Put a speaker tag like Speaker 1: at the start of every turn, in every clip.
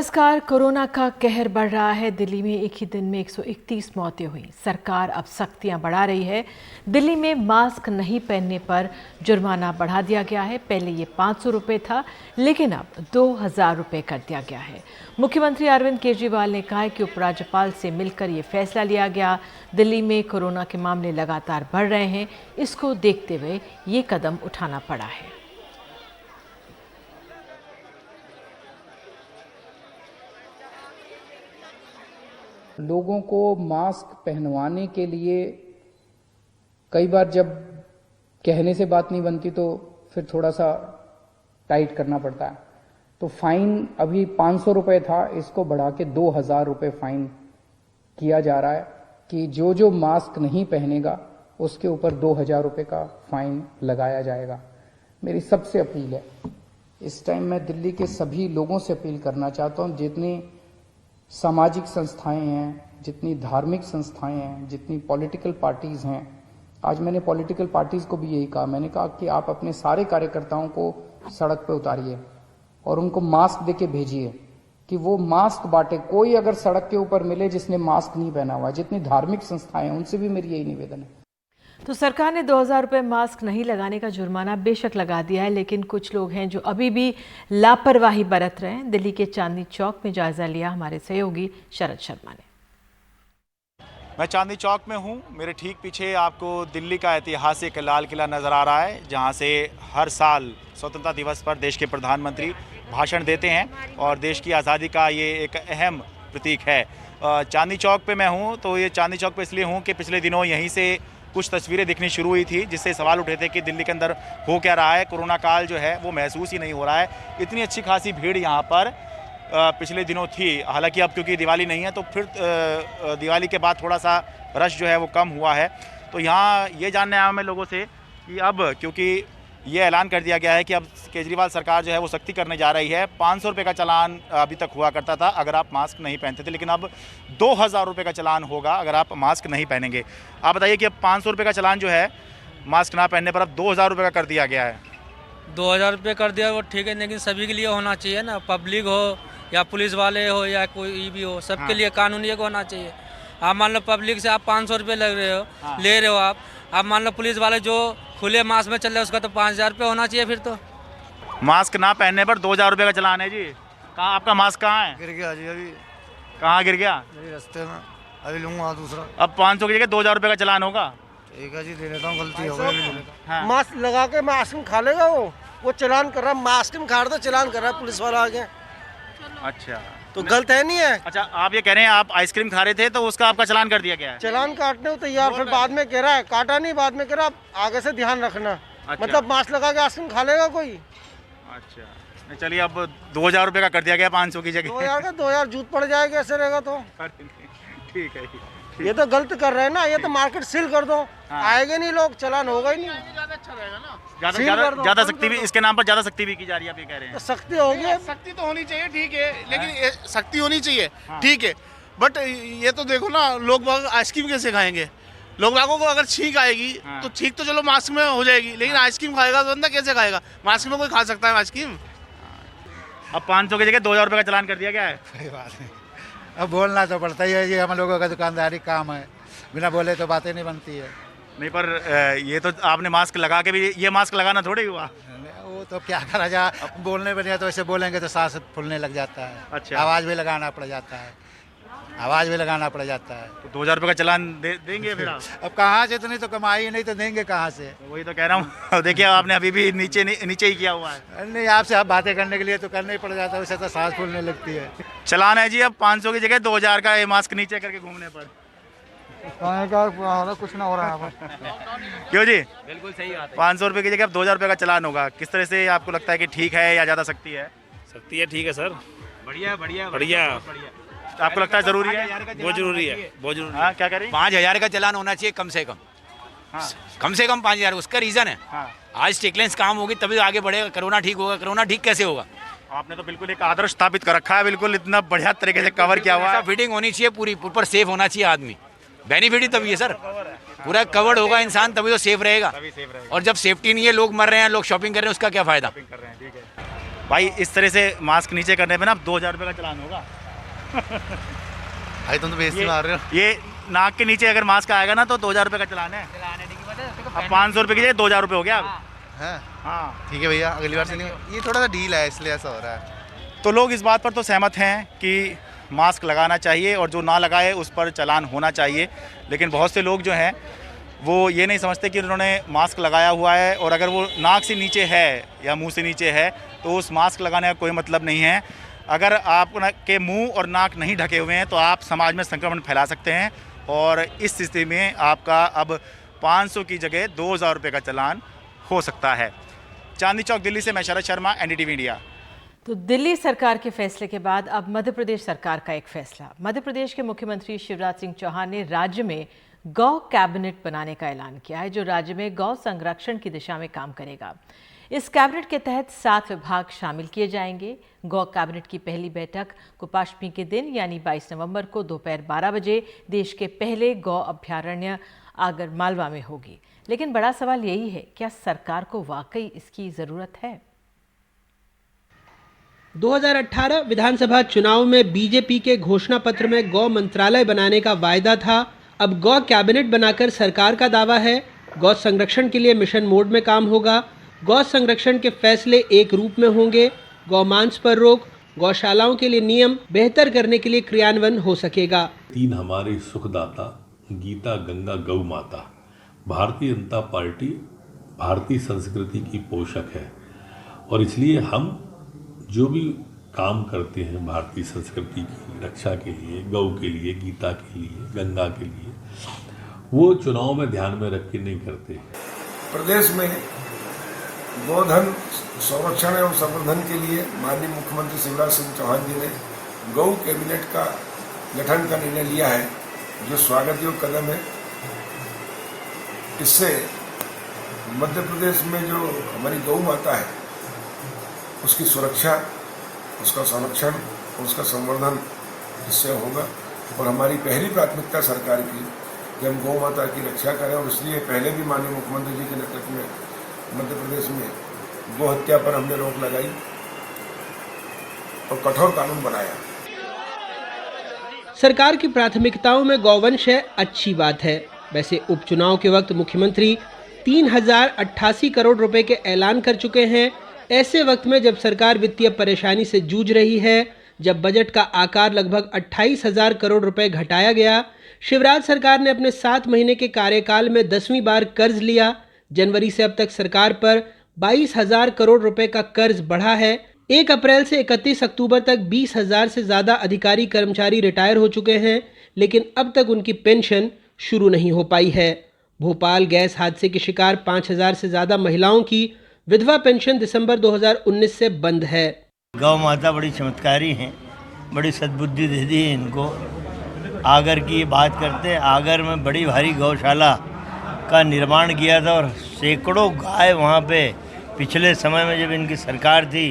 Speaker 1: नमस्कार। कोरोना का कहर बढ़ रहा है। दिल्ली में एक ही दिन में 131 मौतें हुई। सरकार अब सख्तियां बढ़ा रही है। दिल्ली में मास्क नहीं पहनने पर जुर्माना बढ़ा दिया गया है। पहले ये 500 रुपये था, लेकिन अब 2000 रुपये कर दिया गया है। मुख्यमंत्री अरविंद केजरीवाल ने कहा है कि उपराज्यपाल से मिलकर ये फैसला लिया गया। दिल्ली में कोरोना के मामले लगातार बढ़ रहे हैं, इसको देखते हुए ये कदम उठाना पड़ा है।
Speaker 2: लोगों को मास्क पहनवाने के लिए कई बार जब कहने से बात नहीं बनती तो फिर थोड़ा सा टाइट करना पड़ता है। तो फाइन अभी 500 रुपये था, इसको बढ़ा के 2000 रुपये फाइन किया जा रहा है कि जो मास्क नहीं पहनेगा उसके ऊपर 2000 रुपये का फाइन लगाया जाएगा। मेरी सबसे अपील है, इस टाइम मैं दिल्ली के सभी लोगों से अपील करना चाहता हूं, जितनी सामाजिक संस्थाएं हैं, जितनी धार्मिक संस्थाएं हैं, जितनी पॉलिटिकल पार्टीज हैं। आज मैंने पॉलिटिकल पार्टीज को भी यही कहा, मैंने कहा कि आप अपने सारे कार्यकर्ताओं को सड़क पे उतारिए और उनको मास्क देके भेजिए कि वो मास्क बांटे। कोई अगर सड़क के ऊपर मिले जिसने मास्क नहीं पहना हुआ, जितनी धार्मिक संस्थाएं हैं उनसे भी मेरी यही निवेदन है।
Speaker 1: तो सरकार ने 2000 रुपये मास्क नहीं लगाने का जुर्माना बेशक लगा दिया है, लेकिन कुछ लोग हैं जो अभी भी लापरवाही बरत रहे हैं। दिल्ली के चांदनी चौक में जायजा लिया हमारे सहयोगी शरद शर्मा ने।
Speaker 3: मैं चांदनी चौक में हूं। मेरे ठीक पीछे आपको दिल्ली का ऐतिहासिक लाल किला नज़र आ रहा है, जहां से हर साल स्वतंत्रता दिवस पर देश के प्रधानमंत्री भाषण देते हैं और देश की आज़ादी का ये एक अहम प्रतीक है। चांदनी चौक पे मैं हूं, तो ये चांदनी चौक पे इसलिए हूं कि पिछले दिनों यहीं से कुछ तस्वीरें दिखनी शुरू हुई थी, जिससे सवाल उठे थे कि दिल्ली के अंदर हो क्या रहा है। कोरोना काल जो है वो महसूस ही नहीं हो रहा है। इतनी अच्छी खासी भीड़ यहाँ पर पिछले दिनों थी। हालांकि अब क्योंकि दिवाली नहीं है तो फिर दिवाली के बाद थोड़ा सा रश जो है वो कम हुआ है। तो यहाँ ये जानने आया मैं लोगों से कि अब क्योंकि ये ऐलान कर दिया गया है कि अब केजरीवाल सरकार जो है वो सख्ती करने जा रही है। 500 रुपये का चालान अभी तक हुआ करता था अगर आप मास्क नहीं पहनते थे, लेकिन अब 2000 रुपये का चालान होगा अगर आप मास्क नहीं पहनेंगे। आप बताइए कि अब 500 रुपये का चालान जो है मास्क ना पहनने पर अब 2000 रुपये का कर दिया गया है।
Speaker 4: 2000 रुपये कर दिया वो ठीक है, लेकिन सभी के लिए होना चाहिए ना, पब्लिक हो या पुलिस वाले हो या कोई भी हो, सबके लिए कानूनी एक होना चाहिए। आप मान लो पब्लिक से आप 500 रुपये ले रहे हो आप मान लो पुलिस वाले जो खुले मास्क में चल रहे हैं उसका तो 5000 रुपये होना चाहिए। फिर तो
Speaker 3: मास्क ना पहनने पर 2000 रुपये का चालान है जी। कहाँ आपका मास्क कहाँ है?
Speaker 5: गिर गया जी अभी।
Speaker 3: कहाँ गिर गया?
Speaker 5: रास्ते में, अभी लूँगा दूसरा।
Speaker 3: अब 500 की जगह 2000 रुपये का चालान होगा।
Speaker 5: ठीक है जी, ले लेता हूँ, गलती हो गई।
Speaker 3: हाँ।
Speaker 6: मास्क लगा के मास्क में खा लेगा वो चालान कर रहा है। मास्क में खा रहा तो चालान कर रहा है पुलिस वाला आगे।
Speaker 3: अच्छा,
Speaker 6: तो गलत है नहीं है।
Speaker 3: अच्छा, आप ये कह रहे हैं आप आइसक्रीम खा रहे थे तो उसका आपका चालान कर दिया गया है?
Speaker 6: चालान काटने को तैयार, फिर बाद में कह रहा है काटा नहीं, बाद में कह रहा आगे से ध्यान रखना।
Speaker 3: अच्छा।
Speaker 6: मतलब मास्क लगा के आइसक्रीम खा लेगा कोई?
Speaker 3: अच्छा, चलिए अब 2000 रुपये का कर दिया गया 500 की जगह।
Speaker 6: 2000 का 2000 जूत पड़ जाएगा, ऐसे रहेगा तो।
Speaker 3: ठीक है।
Speaker 6: ये तो गलत कर रहे हैं ना, ये तो मार्केट सील कर दो।
Speaker 3: हाँ।
Speaker 6: आएगा नहीं लोग, चालान होगा ही नहीं।
Speaker 3: ज्यादा सख्ती भी इसके नाम पर ज्यादा सख्ती भी की जा रही है, आप ये कह रहे हैं?
Speaker 6: तो सख्ती होगी,
Speaker 7: सख्ती तो होनी चाहिए, ठीक है, लेकिन सख्ती होनी चाहिए, ठीक है, बट ये तो देखो ना, लोग बाग आइसक्रीम कैसे खाएंगे? लोग बागों को अगर छींक आएगी तो छींक तो चलो मास्क में हो जाएगी, लेकिन आइसक्रीम खाएगा तो बंदा कैसे खाएगा? मास्क में कोई खा सकता है आइसक्रीम?
Speaker 3: अब 500 की जगह 2000 रुपये का चालान कर दिया गया है।
Speaker 5: सही बात है, अब बोलना तो पड़ता ही है, ये हम लोगों का दुकानदारी काम है, बिना बोले तो बातें नहीं बनती है।
Speaker 3: नहीं, पर ये तो आपने मास्क लगा के भी, ये मास्क लगाना थोड़ी हुआ।
Speaker 5: वो तो क्या करा जा, बोलने बने तो ऐसे बोलेंगे तो सांस फूलने लग जाता है।
Speaker 3: अच्छा।
Speaker 5: आवाज़ भी लगाना पड़ जाता है,
Speaker 3: तो 2000 रुपये का चालान देंगे फिर आप?
Speaker 5: अब कहाँ से, इतनी तो कमाई नहीं तो देंगे कहाँ से?
Speaker 3: तो वही तो कह रहा हूँ। देखिए आपने अभी भी नीचे ही किया हुआ है।
Speaker 5: नहीं, आपसे आप बातें करने के लिए तो करना ही पड़ जाता है, वैसे तो सांस फूलने लगती है।
Speaker 3: चालान है जी अब 500 की जगह 2000 का, ये मास्क नीचे करके घूमने पर।
Speaker 6: कुछ ना हो रहा है।
Speaker 3: क्यों जी?
Speaker 4: बिल्कुल सही बात है।
Speaker 3: 500 रुपये की जगह अब 2000 रुपये का चालान होगा। किस तरह से आपको लगता है कि ठीक है या ज़्यादा सख्ती है?
Speaker 4: सख्ती है, ठीक है सर,
Speaker 3: बढ़िया। तो आपको लगता है ज़रूरी है?
Speaker 4: बहुत जरूरी है, बहुत जरूरी।
Speaker 3: हाँ, क्या करें?
Speaker 8: 5000 का चालान होना चाहिए कम से कम।
Speaker 3: हाँ।
Speaker 8: कम से कम 5000। उसका रीज़न है
Speaker 3: हाँ।
Speaker 8: आज स्टेकलेंस काम होगी तभी तो आगे बढ़ेगा। कोरोना ठीक होगा, कोरोना ठीक कैसे होगा?
Speaker 3: आपने तो बिल्कुल एक आदर्श स्थापित कर रखा है, बिल्कुल इतना बढ़िया तरीके से कवर किया हुआ है।
Speaker 8: फिटिंग होनी चाहिए पूरी, ऊपर सेफ होना चाहिए आदमी। बेनिफिट ही तभी है सर, पूरा कवर्ड होगा इंसान तभी तो सेफ रहेगा। और जब सेफ्टी नहीं है, लोग मर रहे हैं, लोग शॉपिंग कर रहे हैं, उसका क्या फ़ायदा?
Speaker 3: भाई इस तरह से मास्क नीचे करने पे ना 2000 रुपये का चालान होगा।
Speaker 5: भाई तुम तो बेइज्जती मार रहे हो।
Speaker 3: ये नाक के नीचे अगर मास्क आएगा ना तो 2000 रुपये का चालान है। अब 500 रुपये की जगह 2000 रुपये हो गया अब। हाँ
Speaker 5: ठीक है भैया, अगली बार से नहीं। ये थोड़ा सा डील है इसलिए ऐसा हो रहा है।
Speaker 3: तो लोग इस बात पर तो सहमत हैं कि मास्क लगाना चाहिए और जो ना लगाए उस पर चालान होना चाहिए, लेकिन बहुत से लोग जो हैं वो ये नहीं समझते कि उन्होंने मास्क लगाया हुआ है और अगर वो नाक से नीचे है या मुंह से नीचे है तो उस मास्क लगाने का कोई मतलब नहीं है। अगर आप के मुंह और नाक नहीं ढके हुए हैं तो आप समाज में संक्रमण फैला सकते हैं और इस स्थिति में आपका अब 500 की जगह 2000 रुपये का चालान हो सकता है। चांदनी चौक दिल्ली से मैं शरद शर्मा, NDTV इंडिया।
Speaker 1: तो दिल्ली सरकार के फैसले के बाद अब मध्य प्रदेश सरकार का एक फैसला। मध्य प्रदेश के मुख्यमंत्री शिवराज सिंह चौहान ने राज्य में गौ कैबिनेट बनाने का ऐलान किया है, जो राज्य में गौ संरक्षण की दिशा में काम करेगा। इस कैबिनेट के तहत 7 विभाग शामिल किए जाएंगे। गौ कैबिनेट की पहली बैठक गोपाष्टमी के दिन यानी 22 नवंबर को दोपहर 12 बजे देश के पहले गौ अभ्यारण्य आगरमालवा में होगी। लेकिन बड़ा सवाल यही है, क्या सरकार को वाकई इसकी जरूरत है?
Speaker 9: 2018 विधानसभा चुनाव में बीजेपी के घोषणा पत्र में गौ मंत्रालय बनाने का वायदा था। अब गौ कैबिनेट बनाकर सरकार का दावा है गौ संरक्षण के लिए मिशन मोड में काम होगा। गौ संरक्षण के फैसले एक रूप में होंगे। गौमांस पर रोक, गौशालाओं के लिए नियम बेहतर करने के लिए क्रियान्वयन हो सकेगा।
Speaker 10: 3 हमारी सुखदाता गीता गंगा गौ माता। भारतीय जनता पार्टी भारतीय संस्कृति की पोषक है और इसलिए हम जो भी काम करते हैं भारतीय संस्कृति की रक्षा के लिए, गौ के लिए, गीता के लिए, गंगा के लिए, वो चुनाव में ध्यान में रख के नहीं करते।
Speaker 11: प्रदेश में गोधन संरक्षण एवं संवर्धन के लिए माननीय मुख्यमंत्री शिवराज सिंह चौहान जी ने गौ कैबिनेट का गठन का निर्णय लिया है, जो स्वागत योग्य कदम है। इससे मध्य प्रदेश में जो हमारी गौ माता है उसकी सुरक्षा, उसका संरक्षण, उसका संवर्धन इससे होगा। और हमारी पहली प्राथमिकता सरकार की कि हम गौ माता की रक्षा करें और इसलिए पहले भी माननीय मुख्यमंत्री जी के नेतृत्व में मध्य प्रदेश में गौ हत्या पर हमने रोक लगाई और कठोर कानून बनाया।
Speaker 9: सरकार की प्राथमिकताओं में गौवंश है, अच्छी बात है। वैसे उपचुनाव के वक्त मुख्यमंत्री 3088 करोड़ रुपए के ऐलान कर चुके हैं। ऐसे वक्त में जब सरकार वित्तीय परेशानी से जूझ रही है, जब बजट का आकार लगभग 28,000 करोड़ रुपए घटाया गया, शिवराज सरकार ने अपने 7 महीने के कार्यकाल में 10वीं बार कर्ज लिया। जनवरी से अब तक सरकार पर 22,000 करोड़ रुपए का कर्ज बढ़ा है। 1 अप्रैल से 31 अक्टूबर तक 20,000 से ज़्यादा अधिकारी कर्मचारी रिटायर हो चुके हैं, लेकिन अब तक उनकी पेंशन शुरू नहीं हो पाई है। भोपाल गैस हादसे के शिकार 5,000 से ज़्यादा महिलाओं की विधवा पेंशन दिसंबर 2019 से बंद है।
Speaker 12: गौ माता बड़ी चमत्कारी हैं, बड़ी सद्बुद्धि दे दी है इनको। आगर की बात करते हैं, आगर में बड़ी भारी गौशाला का निर्माण किया था और सैकड़ों गाय वहाँ पे पिछले समय में जब इनकी सरकार थी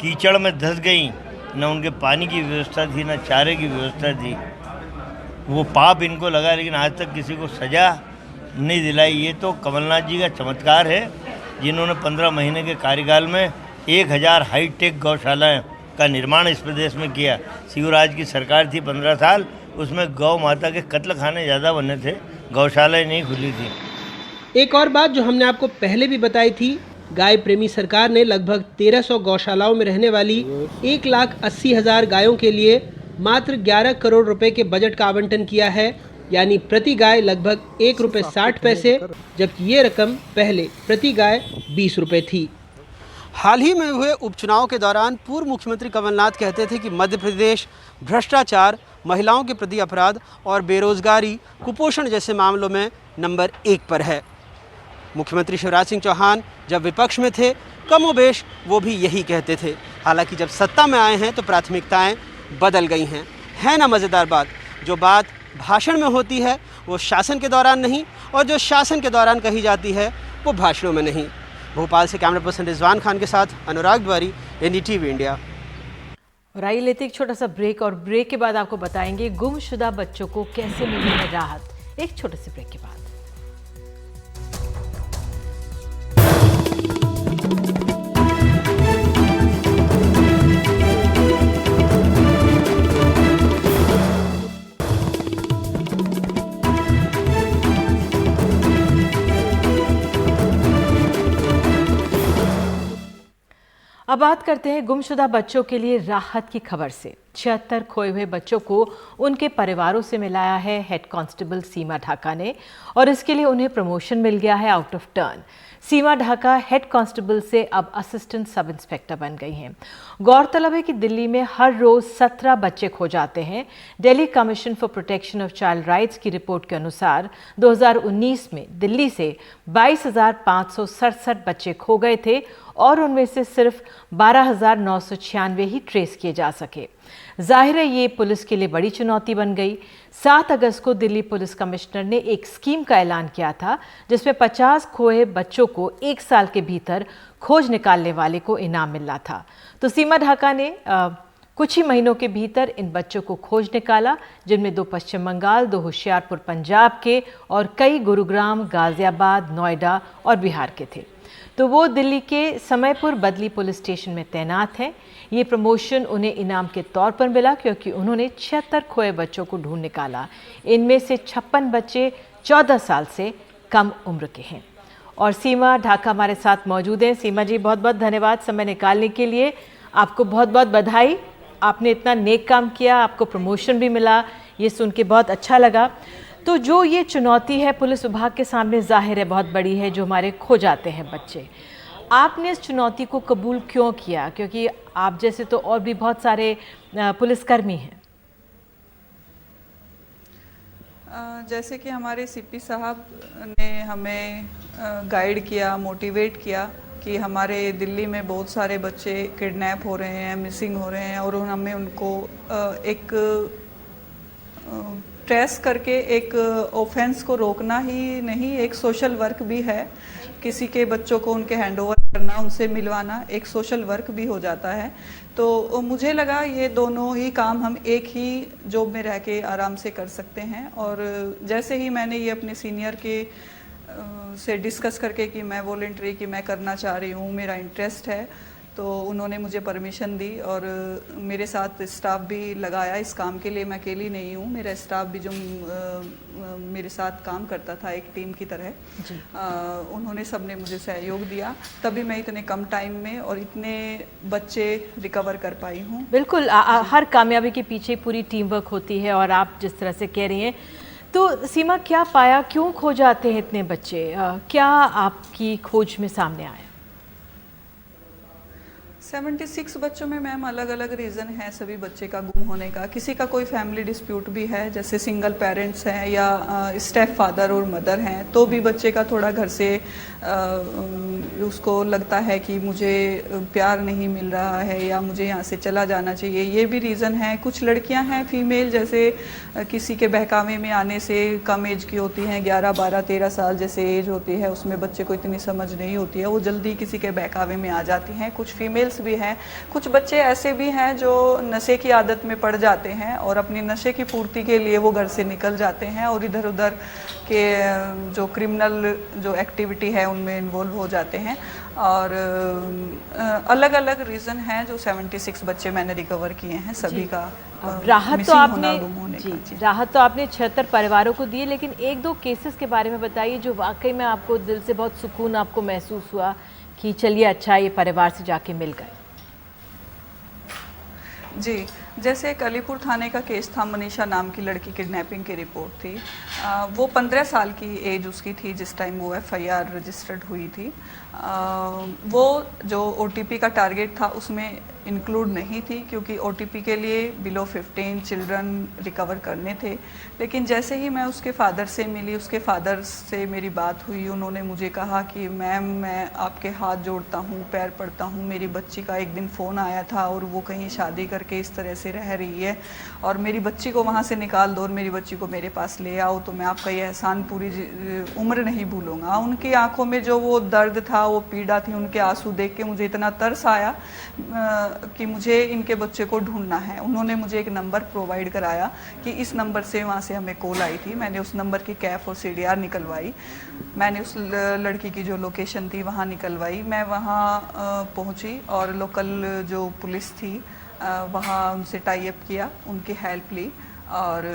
Speaker 12: कीचड़ में धंस गई, न उनके पानी की व्यवस्था थी, न चारे की व्यवस्था थी। वो पाप इनको लगा, लेकिन आज तक किसी को सजा नहीं दिलाई। ये तो कमलनाथ जी का चमत्कार है, जिन्होंने 15 महीने के कार्यकाल में 1000 हाईटेक गौशालाएं का निर्माण इस प्रदेश में किया। शिवराज की सरकार थी 15 साल, उसमें गौ माता के कत्ल खाने ज़्यादा बने थे, गौशालाएं नहीं खुली थी।
Speaker 9: एक और बात जो हमने आपको पहले भी बताई थी, गाय प्रेमी सरकार ने लगभग 1300 गौशालाओं में रहने वाली 1,80,000 गायों के लिए मात्र 11 करोड़ रुपए के बजट का आवंटन किया है, यानी प्रति गाय लगभग ₹1.60, जबकि ये रकम पहले प्रति गाय 20 रुपए थी।
Speaker 13: हाल ही में हुए उपचुनाव के दौरान पूर्व मुख्यमंत्री कमलनाथ कहते थे कि मध्य प्रदेश भ्रष्टाचार, महिलाओं के प्रति अपराध और बेरोजगारी, कुपोषण जैसे मामलों में नंबर 1 पर है। मुख्यमंत्री शिवराज सिंह चौहान जब विपक्ष में थे, कमोबेश वो भी यही कहते थे। हालांकि जब सत्ता में आए हैं तो प्राथमिकताएं बदल गई हैं। है ना मज़ेदार बात, जो बात भाषण में होती है वो शासन के दौरान नहीं, और जो शासन के दौरान कही जाती है वो भाषणों में नहीं। भोपाल से कैमरा पर्सन रिजवान खान के साथ अनुराग द्वारी, NDTV इंडिया।
Speaker 1: और आइए लेते एक छोटा सा ब्रेक, और ब्रेक के बाद आपको बताएंगे गुमशुदा बच्चों को कैसे मिली है राहत। एक छोटे से ब्रेक के बाद। अब बात करते हैं गुमशुदा बच्चों के लिए राहत की खबर से। 76 खोए हुए बच्चों को उनके परिवारों से मिलाया है हेड कांस्टेबल सीमा ढाका ने, और इसके लिए उन्हें प्रमोशन मिल गया है out of turn. Seema Dhaka head constable से अब असिस्टेंट सब इंस्पेक्टर बन गई हैं। गौरतलब है कि दिल्ली में हर रोज 17 बच्चे खो जाते हैं। Delhi commission for protection of child rights की रिपोर्ट के अनुसार 2019 में दिल्ली से 22,567 बच्चे खो गए थे और उनमें से सिर्फ 12,996 ही ट्रेस किए जा सके। जाहिर है ये पुलिस के लिए बड़ी चुनौती बन गई। 7 अगस्त को दिल्ली पुलिस कमिश्नर ने एक स्कीम का ऐलान किया था जिसमें 50 खोए बच्चों को 1 साल के भीतर खोज निकालने वाले को इनाम मिलना था। तो सीमा ढाका ने कुछ ही महीनों के भीतर इन बच्चों को खोज निकाला, जिनमें 2 पश्चिम बंगाल, 2 होशियारपुर पंजाब के और कई गुरुग्राम, गाजियाबाद, नोएडा और बिहार के थे। तो वो दिल्ली के समयपुर बदली पुलिस स्टेशन में तैनात हैं। ये प्रमोशन उन्हें इनाम के तौर पर मिला क्योंकि उन्होंने 76 खोए बच्चों को ढूंढ निकाला। इनमें से 56 बच्चे 14 साल से कम उम्र के हैं। और सीमा ढाका हमारे साथ मौजूद हैं। सीमा जी, बहुत बहुत धन्यवाद समय निकालने के लिए। आपको बहुत बहुत बधाई, आपने इतना नेक काम किया, आपको प्रमोशन भी मिला, ये सुन के बहुत अच्छा लगा। तो जो ये चुनौती है पुलिस विभाग के सामने, जाहिर है बहुत बड़ी है, जो हमारे खो जाते हैं बच्चे। आपने इस चुनौती को कबूल क्यों किया? क्योंकि आप जैसे तो और भी बहुत सारे पुलिसकर्मी हैं।
Speaker 14: जैसे कि हमारे सीपी साहब ने हमें गाइड किया, मोटिवेट किया कि हमारे दिल्ली में बहुत सारे बच्चे किडनैप हो रहे हैं, मिसिंग हो रहे हैं, और हमें उनको एक ट्रेस करके एक ऑफेंस को रोकना ही नहीं, एक सोशल वर्क भी है। किसी के बच्चों को उनके हैंडओवर करना, उनसे मिलवाना एक सोशल वर्क भी हो जाता है। तो मुझे लगा ये दोनों ही काम हम एक ही जॉब में रह के आराम से कर सकते हैं। और जैसे ही मैंने ये अपने सीनियर के से डिस्कस करके कि मैं वॉलंटरी की मैं करना चाह रही हूँ, मेरा इंटरेस्ट है, तो उन्होंने मुझे परमिशन दी और मेरे साथ स्टाफ भी लगाया इस काम के लिए। मैं अकेली नहीं हूँ, मेरा स्टाफ भी जो मेरे साथ काम करता था एक टीम की तरह, उन्होंने सबने मुझे सहयोग दिया, तभी मैं इतने कम टाइम में और इतने बच्चे रिकवर कर पाई हूँ।
Speaker 1: बिल्कुल, हर कामयाबी के पीछे पूरी टीम वर्क होती है, और आप जिस तरह से कह रही हैं। तो सीमा, क्या पाया, क्यों खो जाते हैं इतने बच्चे? क्या आपकी खोज में सामने आया?
Speaker 14: 76 बच्चों में मैम अलग अलग रीज़न है सभी बच्चे का गुम होने का। किसी का कोई फैमिली डिस्प्यूट भी है, जैसे सिंगल पेरेंट्स हैं या स्टेप फादर और मदर हैं, तो भी बच्चे का थोड़ा घर से उसको लगता है कि मुझे प्यार नहीं मिल रहा है या मुझे यहाँ से चला जाना चाहिए, ये भी रीज़न है। कुछ लड़कियाँ हैं फीमेल, जैसे किसी के बहकावे में आने से, कम एज की होती हैं, 11, 12, 13 साल जैसे एज होती है, उसमें बच्चे को इतनी समझ नहीं होती है, वो जल्दी किसी के बहकावे में आ जाती हैं। कुछ फीमेल्स भी हैं। कुछ बच्चे ऐसे भी हैं जो नशे की आदत में पड़ जाते हैं और अपनी नशे की पूर्ति के लिए वो घर से निकल जाते हैं और इधर उधर के जो क्रिमिनल जो एक्टिविटी है उनमें इन्वॉल्व हो जाते हैं। और अलग अलग रीज़न हैं जो 76 बच्चे मैंने रिकवर किए हैं, सभी का
Speaker 1: राहत तो आपने राहत तो आपने 76 परिवारों को दी, लेकिन 1-2 केसेस के बारे में बताइए जो वाकई में आपको दिल से बहुत सुकून आपको महसूस हुआ कि चलिए अच्छा ये परिवार से जाके मिल गए।
Speaker 14: जी, जैसे एक अलीपुर थाने का केस था, मनीषा नाम की लड़की किडनैपिंग की रिपोर्ट थी। वो 15 साल की एज उसकी थी जिस टाइम वो FIR रजिस्टर्ड हुई थी। वो जो OTP का टारगेट था उसमें इंक्लूड नहीं थी, क्योंकि OTP के लिए बिलो 15 चिल्ड्रन रिकवर करने थे। लेकिन जैसे ही मैं उसके फादर से मिली, उसके फादर से मेरी बात हुई, उन्होंने मुझे कहा कि मैम मैं आपके हाथ जोड़ता हूँ, पैर पड़ता हूँ, मेरी बच्ची का एक दिन फ़ोन आया था और वो कहीं शादी करके इस तरह से रह रही है और मेरी बच्ची को वहाँ से निकाल दो और मेरी बच्ची को मेरे पास ले आओ, तो मैं आपका ये एहसान पूरी उम्र नहीं भूलूंगा। उनकी आंखों में जो वो दर्द था, वो पीड़ा थी, उनके आंसू देख के मुझे इतना तरस आया कि मुझे इनके बच्चे को ढूंढना है। उन्होंने मुझे एक नंबर प्रोवाइड कराया कि इस नंबर से वहाँ से हमें कॉल आई थी। मैंने उस नंबर की कैफ और CDR निकलवाई। मैंने उस लड़की की जो लोकेशन थी वहाँ निकलवाई। मैं वहाँ पहुँची और लोकल जो पुलिस थी वहाँ उनसे टाई अप किया, उनकी हेल्प ली और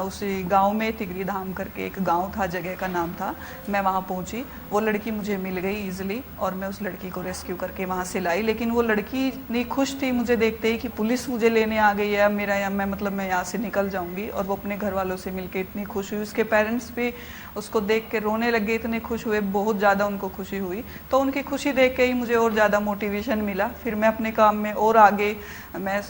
Speaker 14: उसी गांव में तिगरी धाम करके एक गांव था, जगह का नाम था। मैं वहां पहुंची, वो लड़की मुझे मिल गई इजीली और मैं उस लड़की को रेस्क्यू करके वहां से लाई। लेकिन वो लड़की इतनी खुश थी मुझे देखते ही कि पुलिस मुझे लेने आ गई है, मेरा मैं यहाँ से निकल जाऊंगी। और वो अपने घर वालों से मिलके इतनी खुश हुई, उसके पेरेंट्स भी उसको देख के रोने लगे, इतने खुश हुए, बहुत ज़्यादा उनको खुशी हुई। तो उनकी खुशी देख के ही मुझे और ज़्यादा मोटिवेशन मिला। फिर मैं अपने काम में और आगे मैं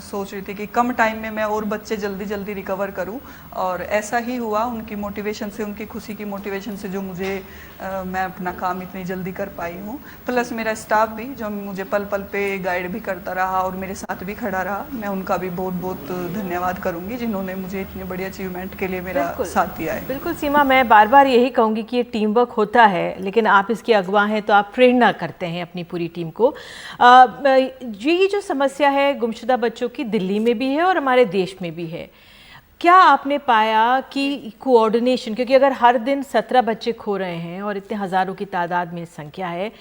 Speaker 14: सोच रही थी कि कम टाइम में मैं और बच्चे जल्दी रिकवर करूं, और ऐसा ही हुआ। उनकी मोटिवेशन से, उनकी खुशी की मोटिवेशन से जो मुझे मैं अपना काम इतनी जल्दी कर पाई हूं। प्लस मेरा स्टाफ भी जो मुझे पल पल पे गाइड भी करता रहा और मेरे साथ भी खड़ा रहा, मैं उनका भी बहुत बहुत धन्यवाद करूंगी जिन्होंने मुझे इतनी बड़ी अचीवमेंट के लिए मेरा साथ दिया है।
Speaker 1: बिल्कुल सीमा, मैं बार बार यही कहूँगी कि ये टीम वर्क होता है, लेकिन आप इसके अगवा हैं तो आप प्रेरणा करते हैं अपनी पूरी टीम को। ये जो समस्या है गुमशुदा बच्चों की दिल्ली में भी है और हमारे देश में भी है, क्या आपने पाया कि कोऑर्डिनेशन, क्योंकि अगर हर दिन 17 बच्चे खो रहे हैं और इतने हज़ारों की तादाद में संख्या है,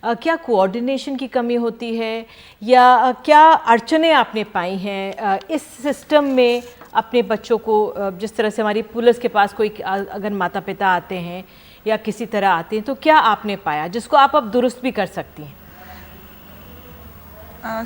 Speaker 1: क्या कोऑर्डिनेशन की कमी होती है या क्या अड़चनें आपने पाई हैं इस सिस्टम में अपने बच्चों को, जिस तरह से हमारी पुलिस के पास कोई अगर माता पिता आते हैं या किसी तरह आते हैं, तो क्या आपने पाया जिसको आप अब दुरुस्त भी कर सकती हैं?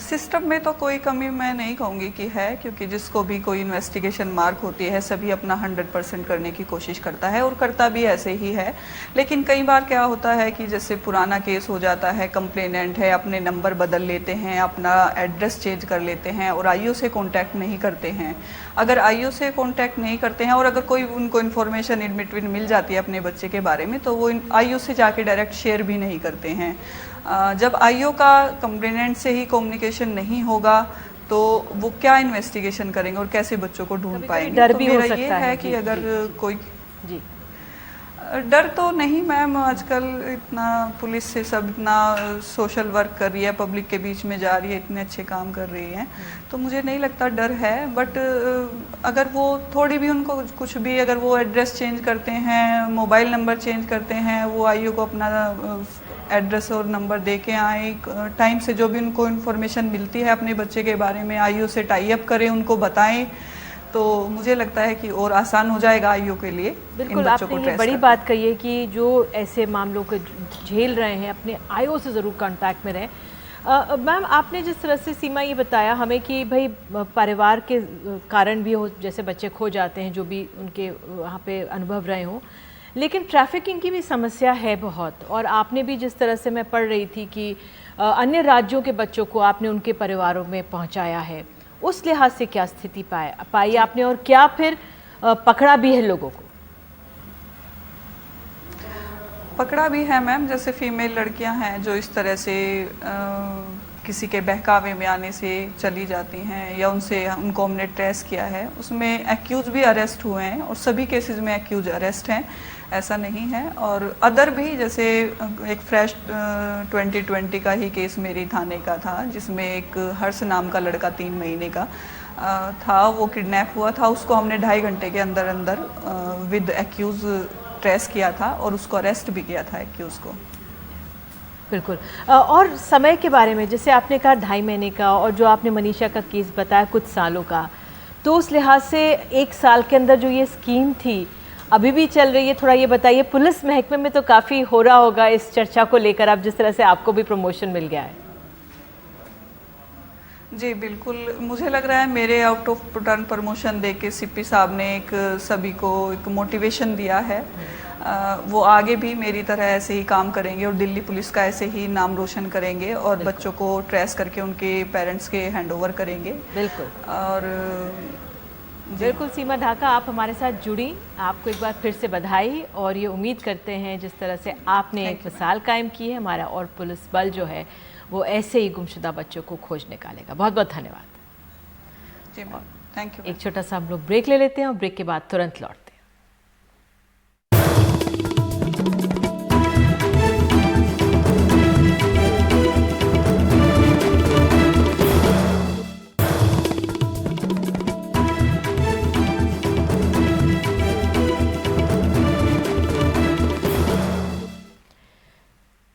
Speaker 14: सिस्टम में तो कोई कमी मैं नहीं कहूँगी कि है, क्योंकि जिसको भी कोई इन्वेस्टिगेशन मार्क होती है सभी अपना 100% करने की कोशिश करता है और करता भी ऐसे ही है। लेकिन कई बार क्या होता है कि जैसे पुराना केस हो जाता है, कंप्लेनेंट है, अपने नंबर बदल लेते हैं, अपना एड्रेस चेंज कर लेते हैं और आईओ से कांटेक्ट नहीं करते हैं। अगर आईओ से कांटेक्ट नहीं करते हैं और अगर कोई उनको इन्फॉर्मेशन इन बिटवीन मिल जाती है अपने बच्चे के बारे में, तो वो आईओ से जाके डायरेक्ट शेयर भी नहीं करते हैं। जब आईओ का कंप्लेनेंट से ही कम्युनिकेशन नहीं होगा तो वो क्या इन्वेस्टिगेशन करेंगे और कैसे बच्चों को ढूंढ पाएंगे।
Speaker 1: डर
Speaker 14: तो
Speaker 1: भी हो
Speaker 14: मेरा
Speaker 1: सकता
Speaker 14: ये है कि अगर कोई डर तो नहीं मैम, आजकल इतना पुलिस से सब इतना सोशल वर्क कर रही है, पब्लिक के बीच में जा रही है, इतने अच्छे काम कर रही हैं, तो मुझे नहीं लगता डर है। बट अगर वो थोड़ी भी उनको कुछ भी, अगर वो एड्रेस चेंज करते हैं, मोबाइल नंबर चेंज करते हैं, वो आईओ को अपना एड्रेस और नंबर दे के आए, टाइम से जो भी उनको इन्फॉर्मेशन मिलती है अपने बच्चे के बारे में आईओ से टाई अप करें, उनको बताएं, तो मुझे लगता है कि और आसान हो जाएगा आईओ के लिए।
Speaker 1: बिल्कुल, आपने ये बड़ी बात कही है कि जो ऐसे मामलों को झेल रहे हैं अपने आईओ से ज़रूर कांटेक्ट में रहें। मैम, आपने जिस तरह से सीमा ये बताया हमें कि भाई परिवार के कारण भी हो, जैसे बच्चे खो जाते हैं, जो भी उनके वहाँ पे अनुभव रहे हों, लेकिन ट्रैफिकिंग की भी समस्या है बहुत। और आपने भी जिस तरह से मैं पढ़ रही थी कि अन्य राज्यों के बच्चों को आपने उनके परिवारों में पहुंचाया है, उस लिहाज से क्या स्थिति पाई आपने और क्या फिर पकड़ा भी है लोगों को?
Speaker 14: पकड़ा भी है मैम, जैसे फीमेल लड़कियां हैं जो इस तरह से किसी के बहकावे में आने से चली जाती हैं या उनको हमने ट्रेस किया है, उसमें एक्यूज भी अरेस्ट हुए हैं और सभी केसेस में एक्यूज अरेस्ट हैं, ऐसा नहीं है। और अदर भी, जैसे एक फ्रेश 2020 का ही केस मेरी थाने का था जिसमें एक हर्ष नाम का लड़का 3 महीने का था, वो किडनैप हुआ था, उसको हमने 2.5 घंटे के अंदर अंदर विद एक्यूज ट्रेस किया था और उसको अरेस्ट भी किया था एक्यूज को।
Speaker 1: बिल्कुल। और समय के बारे में, जैसे आपने कहा 2.5 महीने का, और जो आपने मनीषा का केस बताया कुछ सालों का, तो उस लिहाज से 1 साल के अंदर जो ये स्कीम थी अभी भी चल रही है, थोड़ा ये बताइए। पुलिस महकमे में तो काफ़ी हो रहा होगा इस चर्चा को लेकर, अब जिस तरह से आपको भी प्रमोशन मिल गया है।
Speaker 14: जी बिल्कुल, मुझे लग रहा है मेरे आउट ऑफ टर्न प्रमोशन दे के सीपी साहब ने सभी को एक मोटिवेशन दिया है। वो आगे भी मेरी तरह ऐसे ही काम करेंगे और दिल्ली पुलिस का ऐसे ही नाम रोशन करेंगे और बच्चों को ट्रेस करके उनके पेरेंट्स के हैंडओवर करेंगे।
Speaker 1: बिल्कुल।
Speaker 14: और
Speaker 1: बिल्कुल सीमा ढाका, आप हमारे साथ जुड़ी, आपको एक बार फिर से बधाई, और ये उम्मीद करते हैं जिस तरह से आपने एक मिसाल कायम की है, हमारा और पुलिस बल जो है वो ऐसे ही गुमशुदा बच्चों को खोज निकालेगा। बहुत बहुत धन्यवाद।
Speaker 14: जी मैम, थैंक यू।
Speaker 1: एक छोटा सा हम लोग ब्रेक ले लेते हैं और ब्रेक के बाद तुरंत लौटते हैं।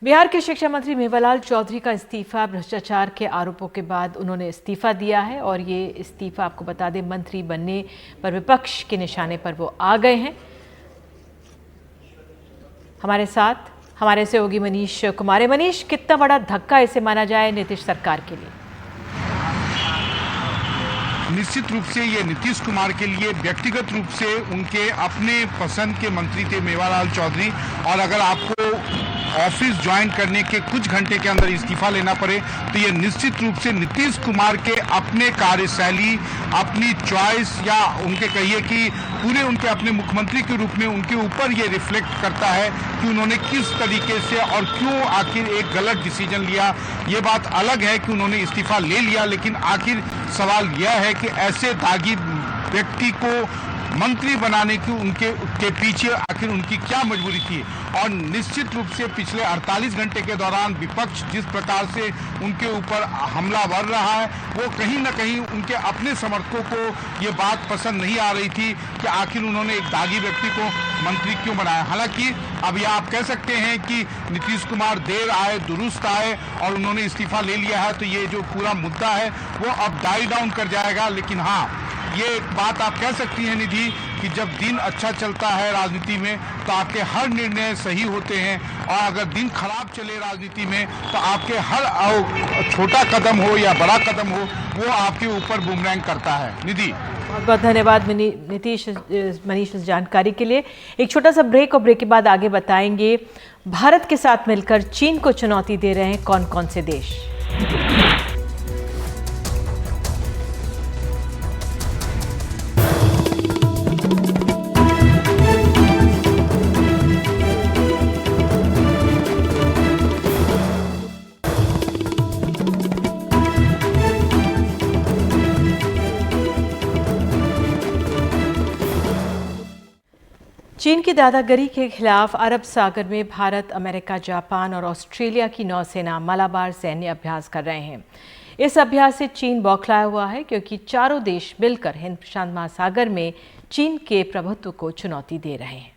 Speaker 1: बिहार के शिक्षा मंत्री मेवालाल चौधरी का इस्तीफा भ्रष्टाचार के आरोपों के बाद उन्होंने इस्तीफा दिया है और ये इस्तीफा आपको बता दें मंत्री बनने पर विपक्ष के निशाने पर वो आ गए हैं। हमारे साथ हमारे सहयोगी मनीष कुमार है। मनीष, कितना बड़ा धक्का इसे माना जाए नीतीश सरकार के लिए?
Speaker 15: निश्चित रूप से ये नीतीश कुमार के लिए व्यक्तिगत रूप से उनके अपने पसंद के मंत्री थे मेवालाल चौधरी, और अगर आपको ऑफिस ज्वाइन करने के कुछ घंटे के अंदर इस्तीफा लेना पड़े तो ये निश्चित रूप से नीतीश कुमार के अपने कार्यशैली, अपनी चॉइस, या उनके कहिए कि पूरे उनके अपने मुख्यमंत्री के रूप में उनके ऊपर ये रिफ्लेक्ट करता है कि उन्होंने किस तरीके से और क्यों आखिर एक गलत डिसीजन लिया। ये बात अलग है कि उन्होंने इस्तीफा ले लिया, लेकिन आखिर सवाल यह है कि ऐसे दागी व्यक्ति को मंत्री बनाने की उनके पीछे आखिर उनकी क्या मजबूरी थी। और निश्चित रूप से पिछले 48 घंटे के दौरान विपक्ष जिस प्रकार से उनके ऊपर हमलावर रहा है, वो कहीं ना कहीं उनके अपने समर्थकों को ये बात पसंद नहीं आ रही थी कि आखिर उन्होंने एक दागी व्यक्ति को मंत्री क्यों बनाया। हालांकि अब यह आप कह सकते हैं कि नीतीश कुमार देर आए दुरुस्त आए और उन्होंने इस्तीफा ले लिया है, तो ये जो पूरा मुद्दा है वो अब डाई डाउन कर जाएगा। लेकिन हाँ, ये एक बात आप कह सकती हैं निधि कि जब दिन अच्छा चलता है राजनीति में तो आपके हर निर्णय सही होते हैं, और अगर दिन खराब चले राजनीति में तो आपके हर छोटा कदम हो या बड़ा कदम हो वो आपके ऊपर बूमरैंग करता है। निधि,
Speaker 1: बहुत बहुत धन्यवाद मनीष इस जानकारी के लिए। एक छोटा सा ब्रेक, और ब्रेक के बाद आगे बताएंगे भारत के साथ मिलकर चीन को चुनौती दे रहे हैं कौन कौन से देश। चीन की दादागिरी के खिलाफ अरब सागर में भारत, अमेरिका, जापान और ऑस्ट्रेलिया की नौसेना मालाबार सैन्य अभ्यास कर रहे हैं। इस अभ्यास से चीन बौखलाया हुआ है क्योंकि चारों देश मिलकर हिंद प्रशांत महासागर में चीन के प्रभुत्व को चुनौती दे रहे हैं।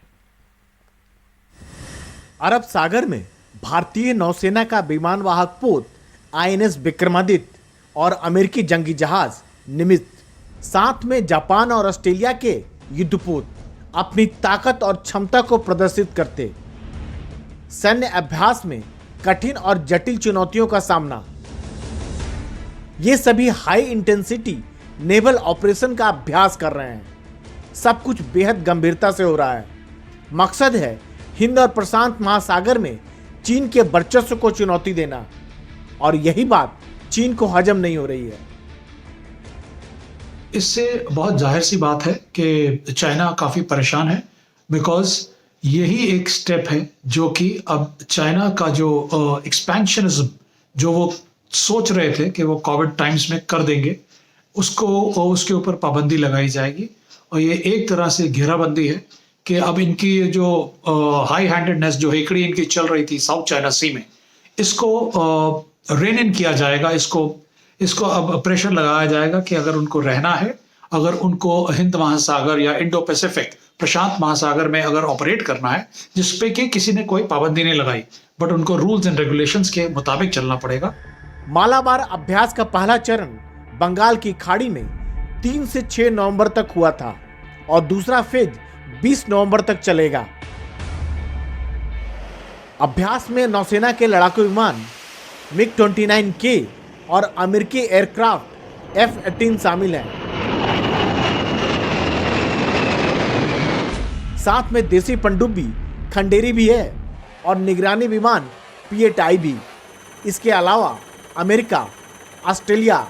Speaker 16: अरब सागर में भारतीय नौसेना का विमानवाहक पोत INS विक्रमादित्य और अमेरिकी जंगी जहाज निमित्त, साथ में जापान और ऑस्ट्रेलिया के युद्धपोत अपनी ताकत और क्षमता को प्रदर्शित करते। सैन्य अभ्यास में कठिन और जटिल चुनौतियों का सामना। ये सभी हाई इंटेंसिटी नेवल ऑपरेशन का अभ्यास कर रहे हैं। सब कुछ बेहद गंभीरता से हो रहा है। मकसद है हिंद और प्रशांत महासागर में चीन के वर्चस्व को चुनौती देना, और यही बात चीन को हजम नहीं हो रही है।
Speaker 17: इससे बहुत जाहिर सी बात है कि चाइना काफ़ी परेशान है, बिकॉज यही एक स्टेप है जो कि अब चाइना का जो एक्सपेंशनिज्म जो वो सोच रहे थे कि वो कोविड टाइम्स में कर देंगे, उसके ऊपर पाबंदी लगाई जाएगी। और ये एक तरह से घेराबंदी है कि अब इनकी ये जो हाई हैंडेडनेस जो हेकड़ी इनकी चल रही थी साउथ चाइना सी में, इसको रेन इन किया जाएगा। इसको अब प्रेशर लगाया जाएगा कि अगर उनको रहना है, अगर उनको हिंद महासागर या इंडो पैसिफिक प्रशांत महासागर में अगर ऑपरेट करना है, जिसपे कि किसी ने कोई पाबंदी नहीं लगाई, बट उनको रूल्स एंड रेगुलेशंस के मुताबिक चलना पड़ेगा।
Speaker 16: मालाबार अभ्यास का पहला चरण बंगाल की खाड़ी में 3 से 6 नवंबर तक हुआ था और दूसरा फेज 20 नवंबर तक चलेगा। अभ्यास में नौसेना के लड़ाकू विमान MiG-29K और अमेरिकी एयरक्राफ्ट F-18 शामिल हैं। साथ में देसी पनडुब्बी खंडेरी भी है और निगरानी विमान P-8I भी। इसके अलावा अमेरिका, ऑस्ट्रेलिया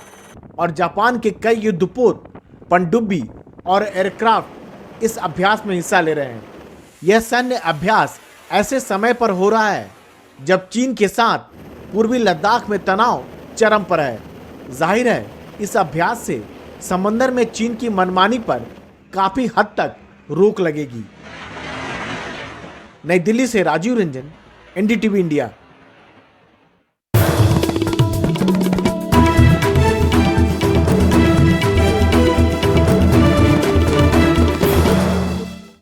Speaker 16: और जापान के कई युद्धपोत, पनडुब्बी और एयरक्राफ्ट इस अभ्यास में हिस्सा ले रहे हैं। यह सैन्य अभ्यास ऐसे समय पर हो रहा है जब चीन के साथ पूर्वी लद्दाख में तनाव चरम पर है। जाहिर है इस अभ्यास से समंदर में चीन की मनमानी पर काफी हद तक रोक लगेगी। नई दिल्ली से राजीव रंजन, NDTV इंडिया।